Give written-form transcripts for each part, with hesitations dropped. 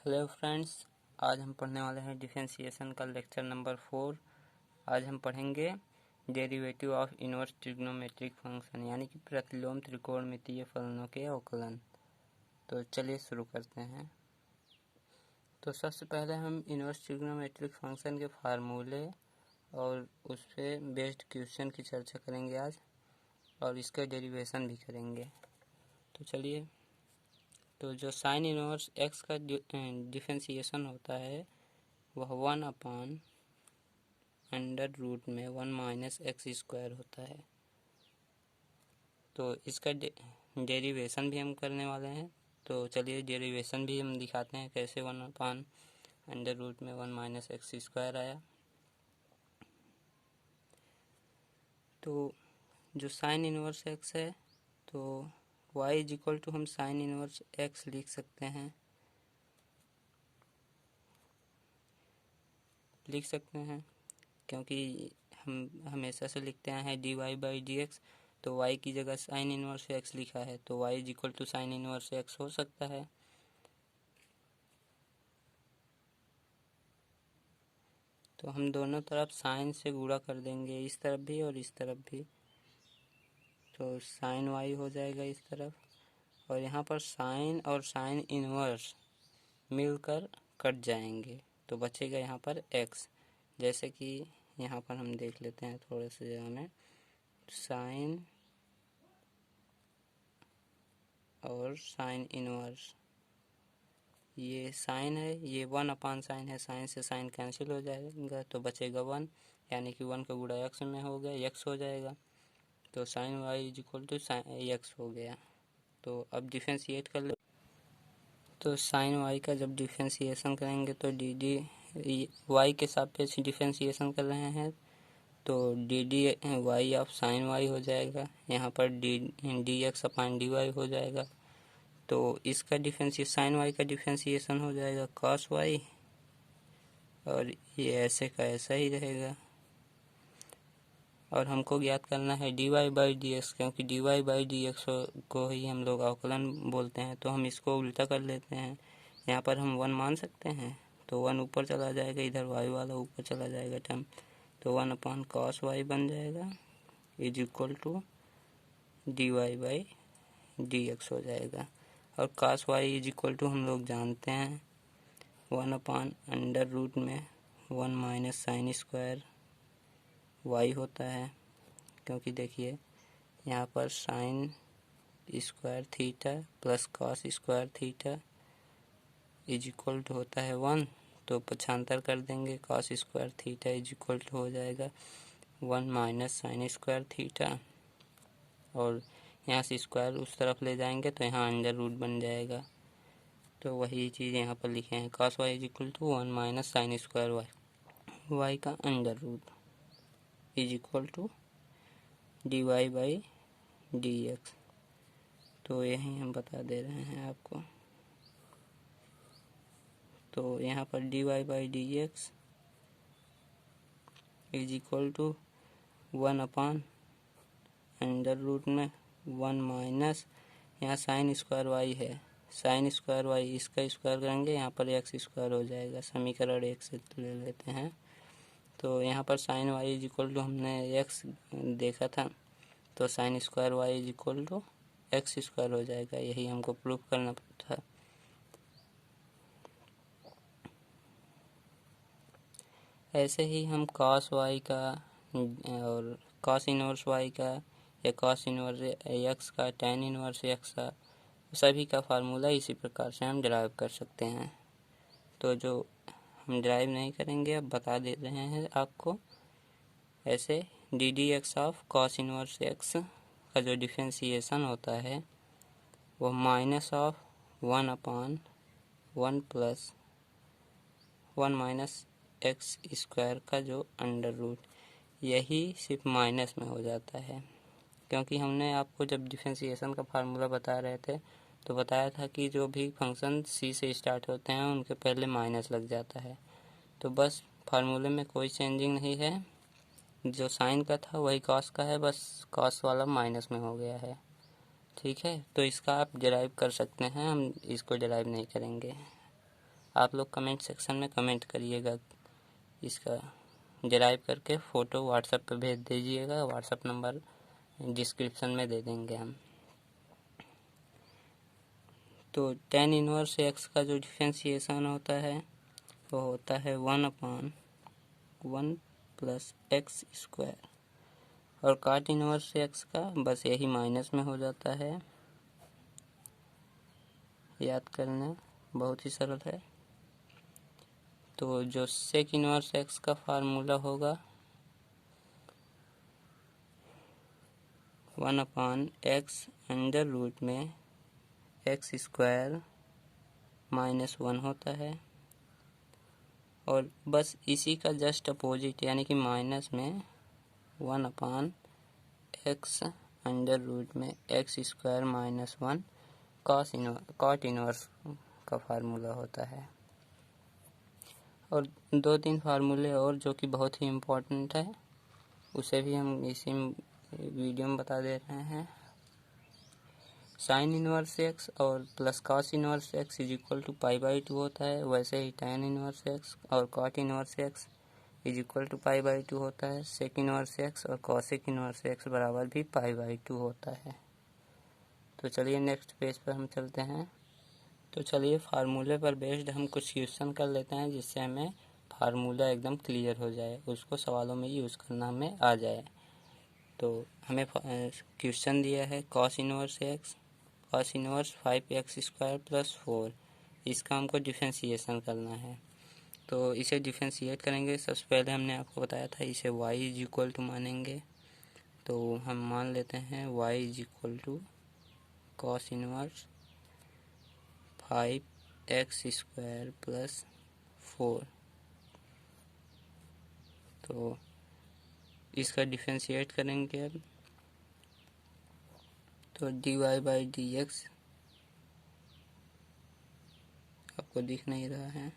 Hello friends, आज हम पढ़ने वाले हैं डिफरेंशिएशन का लेक्चर नंबर 4। आज हम पढ़ेंगे derivative of inverse trigonometric function यानी कि प्रतिलोम त्रिकोणमितीय फलनों के अवकलन। तो चलिए शुरू करते हैं। तो सबसे पहले हम इनवर्स ट्रिग्नोमेट्रिक फंक्शन के फार्मूले और उस पर बेस्ड क्वेश्चन की चर्चा करेंगे आज, और इसका डेरिवेशन भी करेंगे। तो चलिए, तो जो साइन इनवर्स एक्स का डिफरेंशिएशन होता है वह 1/√में 1 माइनस एक्स स्क्वायर होता है। तो इसका डेरिवेशन भी हम करने वाले हैं। तो चलिए डेरिवेशन भी हम दिखाते हैं कैसे 1/√में 1 माइनस एक्स स्क्वायर आया। तो जो साइन इनवर्स एक्स है तो y इज इक्वल टू हम साइन इनवर्स x लिख सकते हैं क्योंकि हम हमेशा से लिखते हैं dy/dx। तो y की जगह साइन इनवर्स x लिखा है तो y is equal to sine inverse x हो सकता है। तो हम दोनों तरफ साइन से गुणा कर देंगे, इस तरफ भी और इस तरफ भी। तो साइन y हो जाएगा इस तरफ, और यहाँ पर साइन और साइन इनवर्स मिलकर कट जाएंगे तो बचेगा यहाँ पर x। जैसे कि यहाँ पर हम देख लेते हैं थोड़े से जगह में, साइन और साइन इनवर्स, ये साइन है, ये 1/sin है, साइन से साइन कैंसिल हो जाएगा तो बचेगा 1, यानी कि 1 का गुणा x में हो गया, x हो जाएगा। तो sine y is equal to x हो गया। तो अब डिफरेंशिएट कर लो। तो साइन y का जब डिफरेंशिएशन करेंगे तो y के सापेक्ष डिफरेंशिएशन कर रहे हैं तो dy ऑफ साइन y हो जाएगा, यहाँ पर dx/dy हो जाएगा। तो इसका डिफरेंशिएशन साइन y का डिफरेंशिएशन हो जाएगा cos y, और ये ऐसे का ऐसा ही रहेगा। और हमको ज्ञात करना है dy/dx, क्योंकि dy/dx को ही हम लोग अवकलन बोलते हैं। तो हम इसको उल्टा कर लेते हैं, यहाँ पर हम 1 मान सकते हैं तो 1 ऊपर चला जाएगा, इधर y वाला ऊपर चला जाएगा टर्म, तो 1/cos y बन जाएगा इज इक्वल टू dy/dx हो जाएगा। और cos y is equal to हम लोग जानते हैं 1/√में 1 माइनस साइन स्क्वायर y होता है, क्योंकि देखिए यहाँ पर sine square theta plus cos square theta is equal to होता है 1। तो पक्षांतर कर देंगे, cos square theta is equal to हो जाएगा 1 माइनस साइन स्क्वायर थीटा, और यहाँ से स्क्वायर उस तरफ ले जाएंगे तो यहाँ अंडर रूट बन जाएगा। तो वही चीज़ यहाँ पर लिखे हैं, cos y is equal to 1 minus sine square y का under root is equal to dy/dx। तो यही हम बता दे रहे हैं आपको। तो यहाँ पर dy/dx इज इक्वल टू 1/√में 1 माइनस, यहाँ साइन स्क्वायर वाई है, साइन स्क्वायर वाई इसका स्क्वायर करेंगे, यहाँ पर एक्स स्क्वायर हो जाएगा, समीकरण 1 से ले लेते हैं। तो यहाँ पर sine y is equal to हमने एक्स देखा था, तो sine square y is equal to x square हो जाएगा, यही हमको प्रूफ करना था। ऐसे ही हम cos y का और cos इनवर्स y का या cos इनवर्स x का, tan इनवर्स x का, सभी का फार्मूला इसी प्रकार से हम ड्राइव कर सकते हैं। तो जो हम ड्राइव नहीं करेंगे, अब बता दे रहे हैं आपको। ऐसे ddx of cos inverse x का जो डिफरेंशिएशन होता है वो minus of 1/1 plus 1 minus x square का जो अंडर रूट, यही सिर्फ माइनस में हो जाता है, क्योंकि हमने आपको जब डिफरेंशिएशन का फार्मूला बता रहे थे तो बताया था कि जो भी फंक्शन सी से स्टार्ट होते हैं उनके पहले माइनस लग जाता है। तो बस फार्मूले में कोई चेंजिंग नहीं है, जो साइन का था वही कॉस का है, बस कॉस वाला माइनस में हो गया है। ठीक है, तो इसका आप डिराइव कर सकते हैं, हम इसको डिराइव नहीं करेंगे। आप लोग कमेंट सेक्शन में कमेंट करिएगा, इसका डिराइव करके फ़ोटो व्हाट्सएप पे भेज दीजिएगा। व्हाट्सएप नंबर डिस्क्रिप्शन में दे देंगे हम। तो tan इनवर्स x का जो डिफरेंशिएशन होता है वो होता है 1/1 प्लस एक्स स्क्वायर, और काट इनवर्स x का बस यही माइनस में हो जाता है। याद करना बहुत ही सरल है। तो जो सेक इनवर्स x का फार्मूला होगा 1/x अंडर रूट में एक्स स्क्वायर -1 होता है, और बस इसी का जस्ट अपोजिट यानी कि माइनस में 1/x अंडर रूट में एक्स स्क्वायर -1 कॉट इनवर्स का फार्मूला होता है। और 2-3 फार्मूले और जो कि बहुत ही इम्पोर्टेंट है, उसे भी हम इसी वीडियो में बता दे रहे हैं। साइन इनवर्स एक्स और plus cos inverse x is equal to π/2 होता है, वैसे ही tan इनवर्स एक्स और cot inverse x is equal to π/2 होता है। सेक इनवर्स एक्स और कॉसेक इनवर्स एक्स बराबर भी π/2 होता है। तो चलिए नेक्स्ट पेज पर हम चलते हैं। तो चलिए फार्मूले पर बेस्ड हम कुछ क्वेश्चन कर लेते हैं, जिससे हमें फार्मूला एकदम क्लियर हो जाए, उसको सवालों में यूज़ करना हमें आ जाए। तो हमें क्वेश्चन दिया है cos inverse x, cos inverse 5x² + 4, इसका हमको डिफरेंशिएशन करना है। तो इसे डिफरेंशिएट करेंगे। सबसे पहले हमने आपको बताया था इसे y = मानेंगे, तो हम मान लेते हैं y = कॉस इनवर्स 5x² + 4। तो इसका डिफरेंशिएट करेंगे अब, तो dy/dx आपको दिख नहीं रहा है,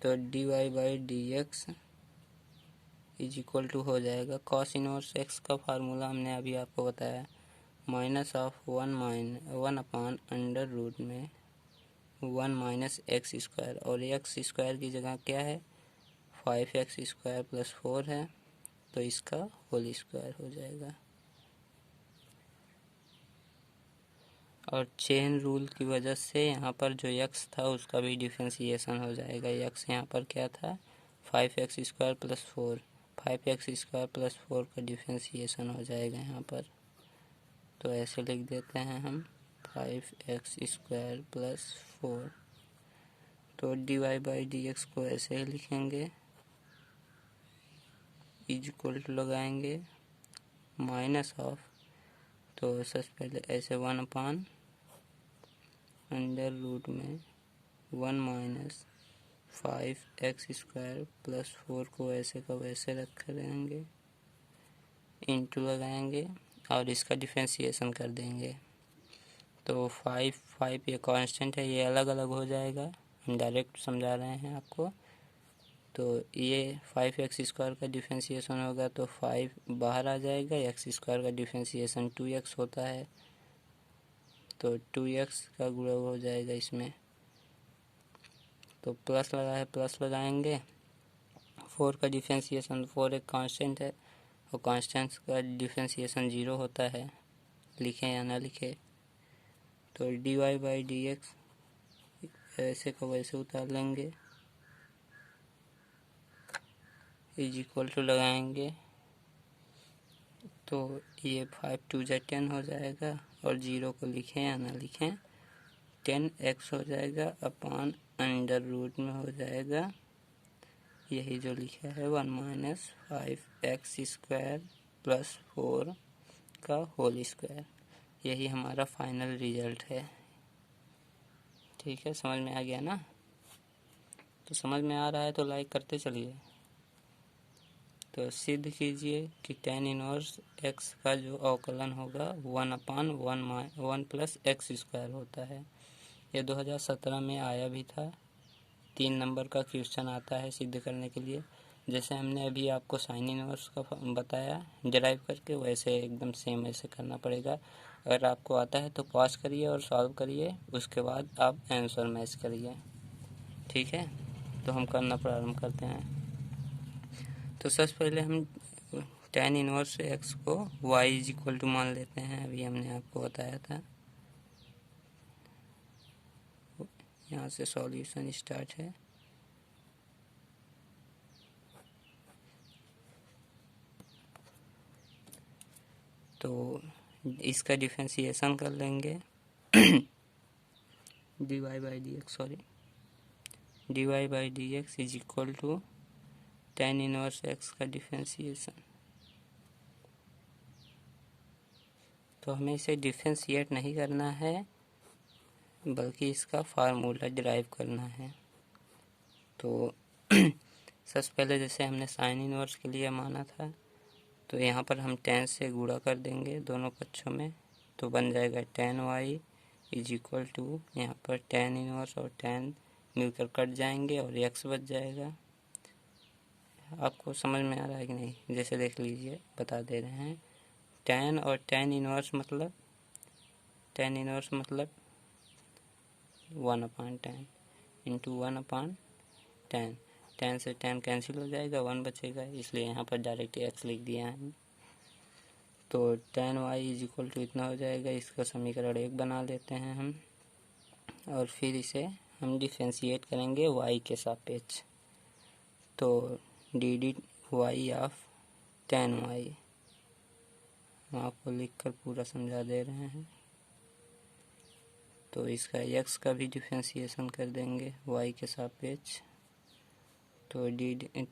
तो dy/dx इज इक्वल टू हो जाएगा कॉस इनवर्स एक्स का फार्मूला हमने अभी आपको बताया, -1/√में 1 - x², और x² की जगह क्या है 5x² + 4 है, तो इसका होल स्क्वायर हो जाएगा। और चेन रूल की वजह से यहाँ पर जो x था उसका भी डिफरेंशिएशन हो जाएगा। x यहाँ पर क्या था 5x² + 4, 5x² + 4 का डिफरेंशिएशन हो जाएगा यहाँ पर। तो ऐसे लिख देते हैं हम 5x² + 4। तो dy/dx को ऐसे ही लिखेंगे, इज इक्वल टू लगाएंगे माइनस ऑफ, तो सबसे पहले ऐसे 1/√में 1 - 5x² + 4 को ऐसे का वैसे रख देंगे, इंटू लगाएंगे और इसका डिफरेंशिएशन कर देंगे। तो 5 ये कांस्टेंट है, ये अलग अलग हो जाएगा, हम डायरेक्ट समझा रहे हैं आपको। तो ये 5x² का डिफरेंशिएशन होगा तो 5 बाहर आ जाएगा, x² का डिफरेंशिएशन 2x होता है, तो 2x का गुणा हो जाएगा इसमें। तो प्लस लगा है, प्लस लगाएंगे। 4 का डिफरेंशिएशन, 4 एक कांस्टेंट है, और कांस्टेंट का डिफरेंशिएशन 0 होता है, लिखें या ना लिखें। तो dy/dx ऐसे को वैसे उतार लेंगे, इज इक्वल टू लगाएंगे, तो ये 5 × 2 = 10 हो जाएगा, और 0 को लिखें या ना लिखें 10x हो जाएगा, अपॉन अंडर रूट में हो जाएगा यही जो लिखा है 1 - 5x² + 4 का होल स्क्वायर। यही हमारा फाइनल रिजल्ट है। ठीक है, समझ में आ गया ना? तो समझ में आ रहा है तो लाइक करते चलिए। तो सिद्ध कीजिए कि tan इनवर्स x का जो अवकलन होगा 1/1 + x² होता है। ये 2017 में आया भी था, 3 नंबर का क्वेश्चन आता है सिद्ध करने के लिए। जैसे हमने अभी आपको साइन इनवर्स का बताया डिराइव करके, वैसे एकदम सेम ऐसे करना पड़ेगा। अगर आपको आता है तो पॉज करिए और सॉल्व करिए, उसके बाद आप आंसर मैच करिए। ठीक है, तो हम करना प्रारंभ करते हैं। तो सबसे पहले हम tan इनवर्स x को y इज इक्वल टू मान लेते हैं। अभी हमने आपको बताया था। यहाँ से सॉल्यूशन स्टार्ट है। तो इसका डिफरेंशिएशन कर लेंगे dy by d x is equal to tan inverse x का डिफरेंशिएशन। तो हमें इसे डिफरेंशिएट नहीं करना है, बल्कि इसका फार्मूला डिराइव करना है। तो सबसे पहले जैसे हमने साइन इनवर्स के लिए माना था, तो यहाँ पर हम tan से गुणा कर देंगे दोनों पक्षों में, तो बन जाएगा tan y is equal to, यहाँ पर tan इनवर्स और tan मिलकर कट जाएंगे और x बच जाएगा। आपको समझ में आ रहा है कि नहीं? जैसे देख लीजिए, बता दे रहे हैं। tan और tan इनवर्स मतलब 1/tan इंटू 1/tan। tan से tan कैंसिल हो जाएगा, 1 बचेगा, इसलिए यहाँ पर डायरेक्ट x लिख दिया है। तो tan y is equal to इतना हो जाएगा। इसका समीकरण 1 बना लेते हैं हम, और फिर इसे हम डिफरेंशिएट करेंगे y के सापेक्ष। तो D y of tan y हम आपको लिखकर पूरा समझा दे रहे हैं। तो इसका x का भी डिफरेंशिएशन कर देंगे y के सापेक्ष। तो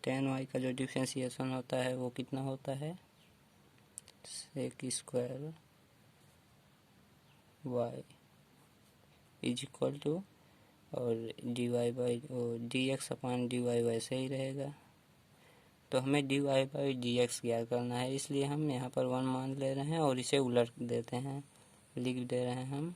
tan y का जो डिफरेंशिएशन होता है वो कितना होता है, sec square y is equal to, और d x upon d y वैसे ही रहेगा। तो हमें d y by d x ज्ञात करना है, इसलिए हम यहाँ पर 1 मान ले रहे हैं और इसे उलट देते हैं, लिख दे रहे हैं हम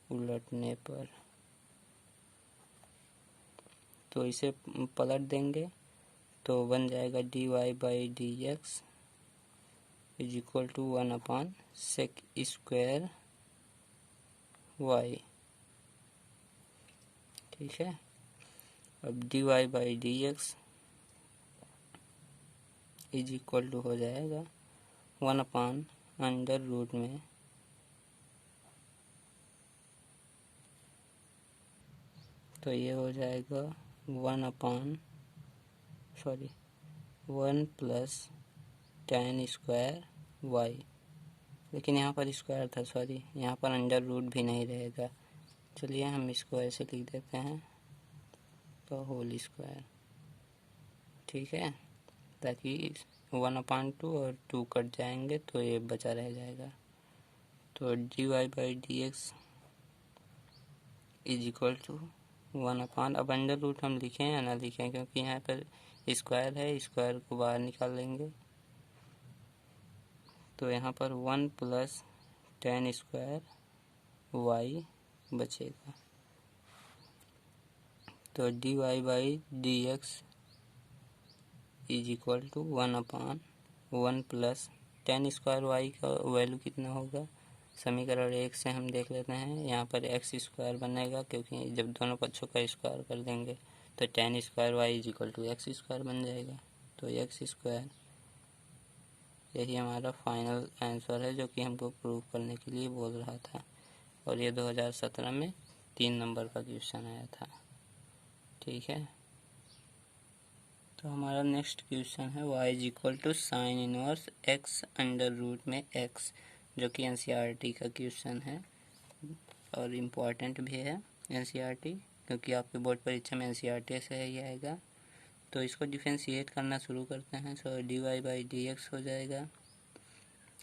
उलटने पर। तो इसे पलट देंगे तो बन जाएगा d y by d x is equal to 1/sec square y. ठीक है, अब d y by d x is equal to हो जाएगा 1/√, में तो ये हो जाएगा 1 प्लस tan स्क्वायर वाई। लेकिन यहाँ पर स्क्वायर था, सॉरी, यहाँ पर √, भी नहीं रहेगा। चलिए हम इसको ऐसे लिख देते हैं, तो होल स्क्वायर। ठीक है, ताकि 1/2 और 2 कट जाएंगे तो ये बचा रह जाएगा। तो d y by d x is equal to 1/, अब √, हम लिखें या ना लिखें, क्योंकि यहाँ पर स्क्वायर है, स्क्वायर को बाहर निकाल लेंगे। तो यहाँ पर 1 प्लस tan स्क्वायर वाई बचेगा। तो d y by d x is equal to 1/1 plus tan square y का वैल्यू कितना होगा, समीकरण 1 से हम देख लेते हैं। यहाँ पर एक्स स्क्वायर बनेगा, क्योंकि जब दोनों पक्षों का स्क्वायर कर देंगे तो tan square y is equal to x square बन जाएगा। तो एक्स स्क्वायर, यही हमारा फाइनल आंसर है, जो कि हमको प्रूव करने के लिए बोल रहा था। और ये 2017 में 3 नंबर का क्वेश्चन आया था। ठीक है, तो हमारा नेक्स्ट क्वेश्चन है y is equal to sine inverse x √, में x, जो कि NCERT का क्वेश्चन है और इम्पॉर्टेंट भी है NCERT, क्योंकि आपके बोर्ड परीक्षा में NCERT से ही आएगा। तो इसको डिफरेंशिएट करना शुरू करते हैं। So d y by d x हो जाएगा।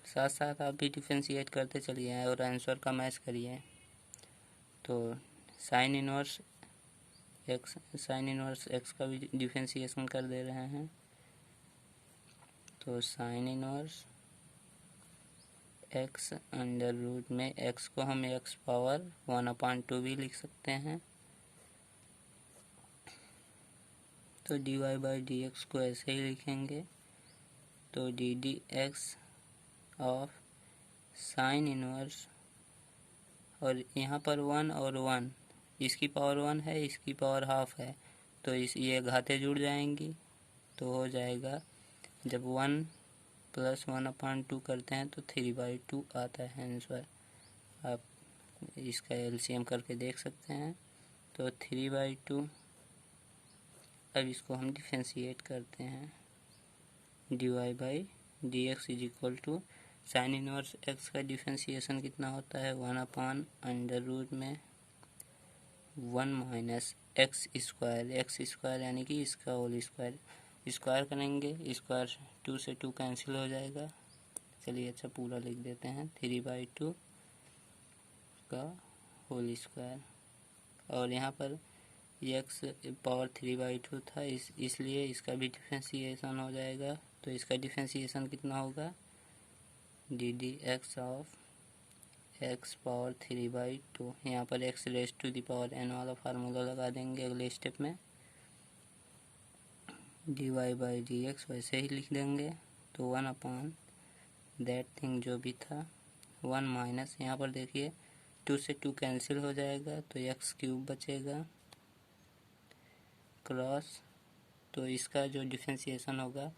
साथ साथ आप भी डिफरेंशिएट करते चलिए और आंसर का मैच करिए। तो साइन इनवर्स एक्स का भी डिफरेंशिएशन कर दे रहे हैं। तो साइन इनवर्स x √, में x को हम x पावर 1/2 भी लिख सकते हैं। तो d y by d x को ऐसे ही लिखेंगे। तो d d x of sine inverse, और यहाँ पर 1 और 1 इसकी पावर 1 है, इसकी पावर हाफ है, तो ये घातें जुड़ जाएंगी, तो हो जाएगा जब 1 + 1/2 करते हैं तो 3/2 आता है आंसर। आप इसका एलसीएम करके देख सकते हैं। तो 3/2, अब इसको हम डिफरेंशिएट करते हैं। dy/dx is equal to sine inverse x का डिफरेंशिएशन कितना होता है, 1/√1 - x स्क्वायर यानी कि इसका होल स्क्वायर। स्क्वायर करेंगे, स्क्वायर 2 से 2 कैंसिल हो जाएगा। चलिए अच्छा पूरा लिख देते हैं, 3/2 का होल स्क्वायर। और यहाँ पर x पावर 3/2 था, इसलिए इसका भी डिफरेंशिएशन हो जाएगा। तो इसका डिफरेंशिएशन कितना होगा, ddx ऑफ x पावर 3/2। यहाँ पर x⁻n वाला फार्मूला लगा देंगे अगले स्टेप में। dy/dx वैसे ही लिख देंगे, तो 1/that थिंग जो भी था 1 माइनस, यहाँ पर देखिए 2 से 2 कैंसिल हो जाएगा, तो x³ बचेगा क्रॉस। तो इसका जो डिफरेंशिएशन होगा,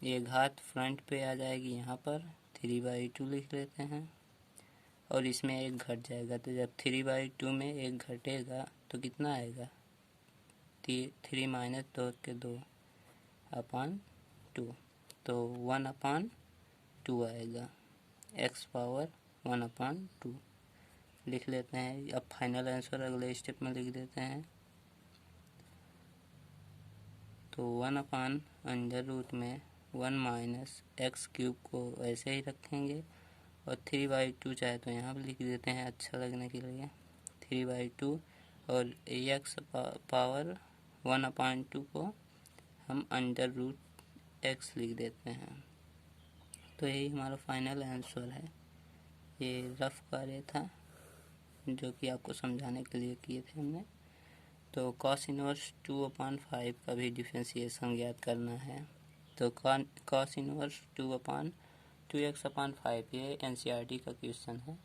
ये घात फ्रंट पे आ जाएगी, यहाँ पर 3/2 लिख लेते हैं, और इसमें एक घट जाएगा। तो जब 3/2 में एक घटेगा तो कितना आएगा, 3 - 2 के 2/2, तो 1/2 आएगा, x पावर 1/2 लिख लेते हैं। अब फाइनल आंसर अगले स्टेप में लिख देते हैं। तो 1/√1 - x³ को ऐसे ही रखेंगे, और 3/2 चाहे तो यहाँ पर लिख देते हैं अच्छा लगने के लिए, 3/2, और x पावर 1/2 को हम √x लिख देते हैं। तो यही हमारा फाइनल आंसर है। ये रफ कार्य था जो कि आपको समझाने के लिए किए थे हमने। तो cos इनवर्स 2/5 का भी डिफरेंशिएशन ज्ञात करना है। तो cos इनवर्स 2/2x/5, ये NCERT का क्वेश्चन है।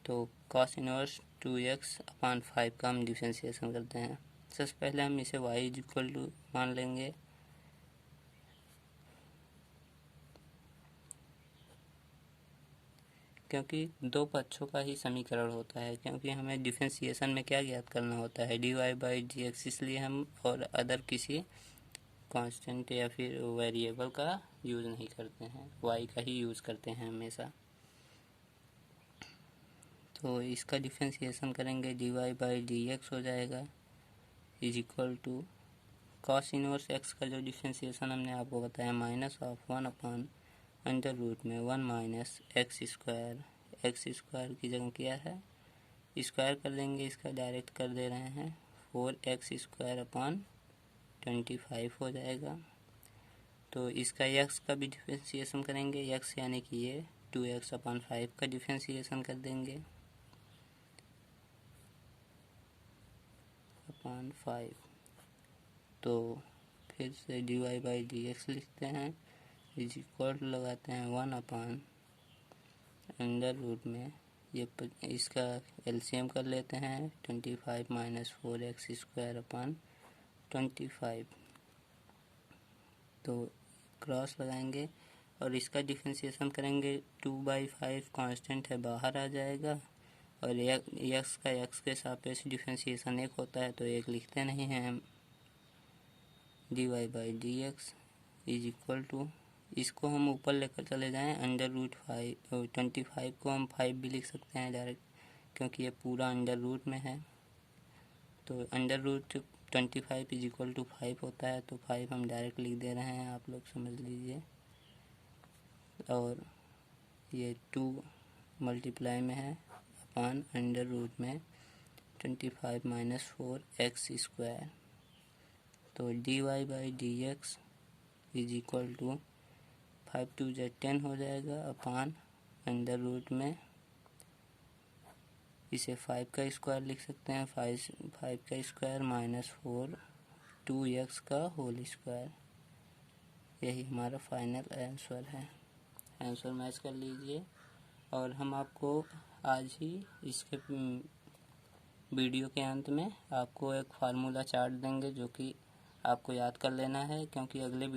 तो cos इनवर्स 2x/5 का हम डिफरेंशिएशन करते हैं। सबसे पहले हम इसे y मान लेंगे, क्योंकि दो पक्षों का ही समीकरण होता है, क्योंकि हमें डिफरेंशिएशन में क्या ज्ञात करना होता है, dy/dx, इसलिए हम और अदर किसी कांस्टेंट या फिर वेरिएबल का यूज़ नहीं करते हैं, y का ही यूज़ करते हैं हमेशा। तो इसका डिफरेंशिएशन करेंगे, dy/dx हो जाएगा is equal to cos inverse x का जो डिफरेंशिएशन हमने आपको बताया, -1/√1 - x²। की जगह क्या है, स्क्वायर कर देंगे, इसका डायरेक्ट कर दे रहे हैं, 4x² 25 हो जाएगा। तो इसका x का भी डिफरेंशिएशन करेंगे, x यानी कि ये 2x/5 का डिफरेंशिएशन कर देंगे, 5। तो फिर से dy/dx लिखते हैं, इज इक्वल लगाते हैं 1/√, ये इसका एलसीएम कर लेते हैं, 25 - 4x² 25। तो क्रॉस लगाएंगे और इसका डिफरेंशिएशन करेंगे, 2/5 कांस्टेंट है, बाहर आ जाएगा, और x का x के सापेक्ष डिफरेंशिएशन 1 होता है, तो 1 लिखते नहीं हैं हम। dy/dx इज इक्वल टू, इसको हम ऊपर लेकर चले जाएं, √5 25 को हम 5 भी लिख सकते हैं डायरेक्ट, क्योंकि ये पूरा अंडर रूट में है। तो √25 इज इक्वल टू 5 होता है, तो 5 हम डायरेक्ट लिख दे रहे हैं, आप लोग समझ लीजिए। और ये 2 मल्टीप्लाई में है, अपान अंडर रूट में 25 - 4x²। तो dy/dx इज इक्वल टू 5 × 2 = 10 हो जाएगा, अपान अंडर रूट में, इसे 5 का स्क्वायर लिख सकते हैं, 5 का स्क्वायर -4 2x का होल स्क्वायर। यही हमारा फाइनल आंसर है। आंसर मैच कर लीजिए, और हम आपको आज ही इसके वीडियो के अंत में आपको एक फार्मूला चार्ट देंगे जो कि आपको याद कर लेना है, क्योंकि अगले